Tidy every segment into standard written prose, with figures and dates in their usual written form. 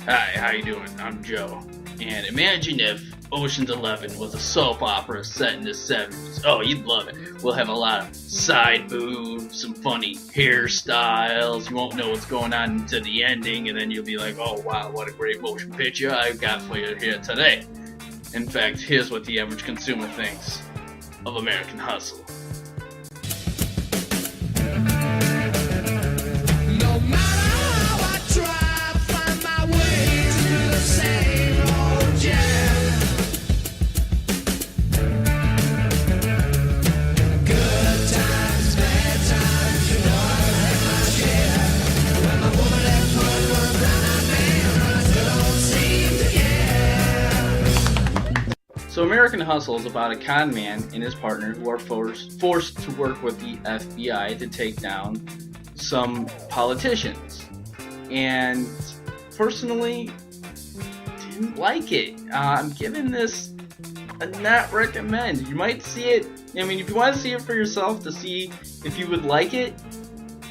Hi, how you doing? I'm Joe. And imagine if Ocean's 11 was a soap opera set in the 70s. Oh, you'd love it. We'll have a lot of side boobs, some funny hairstyles. You won't know what's going on until the ending, and then you'll be like, oh wow, what a great motion picture I've got for you here today. In fact, here's what the average consumer thinks of American Hustle. No matter how I try, I find my way to the same old jam. Good times, bad times, you know I had my share. When my woman that put one down, I don't seem to care. So American Hustle is about a con man and his partner who are forced to work with the FBI to take down some politicians. And personally, didn't like it. I'm giving this a not recommend. You might see it. I mean, if you want to see it for yourself to see if you would like it,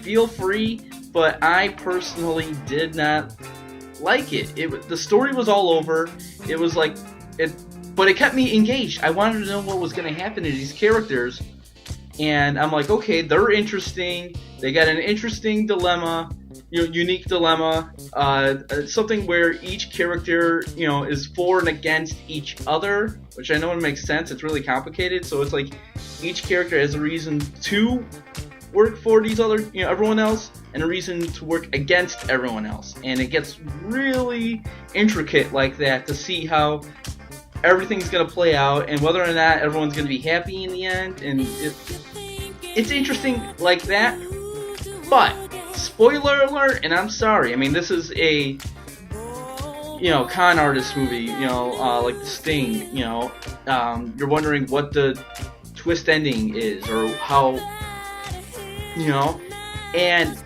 feel free. But I personally did not like it. The story was all over. It was like it. But it kept me engaged. I wanted to know what was going to happen to these characters. And I'm like, okay, they're interesting. They got an interesting dilemma, unique dilemma. Something where each character, is for and against each other, which I know it makes sense. It's really complicated. So it's like each character has a reason to work for these other, everyone else, and a reason to work against everyone else. And it gets really intricate like that to see how everything's going to play out and whether or not everyone's going to be happy in the end. And it's interesting like that. But spoiler alert, and I'm sorry, I mean, this is a con artist movie, like The Sting. You're wondering what the twist ending is or how, and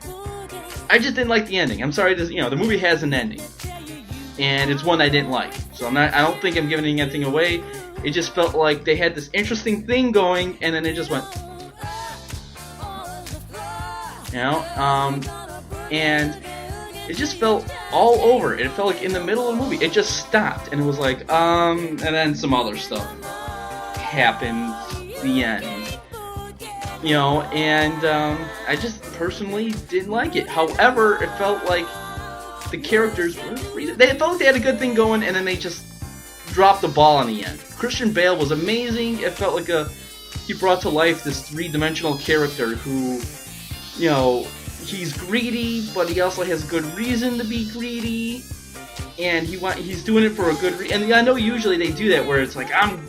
I just didn't like the ending. I'm sorry, the movie has an ending, and it's one I didn't like. So I don't think I'm giving anything away. It just felt like they had this interesting thing going, and then it just went, and it just felt all over. It felt like in the middle of the movie, it just stopped, and it was like, and then some other stuff happened. The end, and I just personally didn't like it. However, it felt like the characters they felt like they had a good thing going, and then they just dropped the ball in the end. Christian Bale was amazing. It felt like he brought to life this three-dimensional character who, he's greedy, but he also has good reason to be greedy, and he's doing it for a good reason. And I know usually they do that where it's like, I'm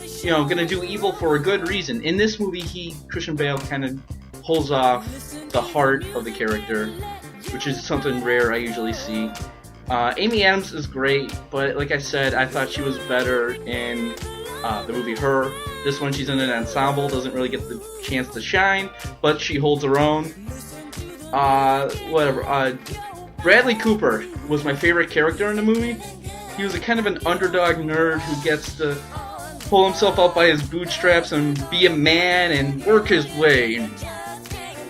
gonna do evil for a good reason. In this movie, Christian Bale kind of pulls off the heart of the character, which is something rare I usually see. Amy Adams is great, but like I said, I thought she was better in the movie Her. This one, she's in an ensemble, doesn't really get the chance to shine, but she holds her own. Bradley Cooper was my favorite character in the movie. He was a kind of an underdog nerd who gets to pull himself up by his bootstraps and be a man and work his way.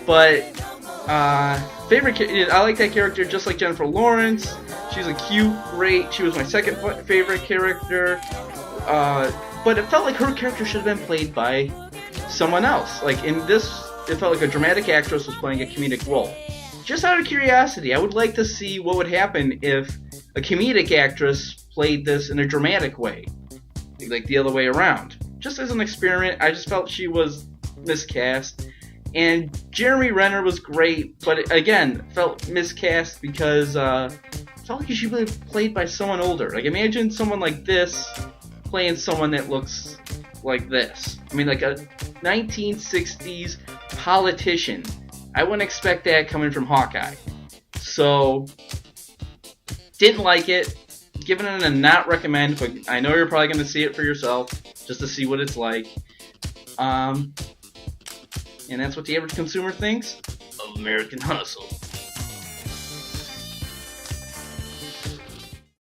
But I like that character just like Jennifer Lawrence. She's a cute, great. She was my second favorite character. But it felt like her character should have been played by someone else. Like in this, it felt like a dramatic actress was playing a comedic role. Just out of curiosity, I would like to see what would happen if a comedic actress played this in a dramatic way, like the other way around. Just as an experiment, I just felt she was miscast. And Jeremy Renner was great, but again, felt miscast because it felt like he should be played by someone older. Like, imagine someone like this playing someone that looks like this. I mean, like a 1960s politician. I wouldn't expect that coming from Hawkeye. So, didn't like it. Giving it a not recommend, but I know you're probably going to see it for yourself, just to see what it's like. And that's what the average consumer thinks of American Hustle.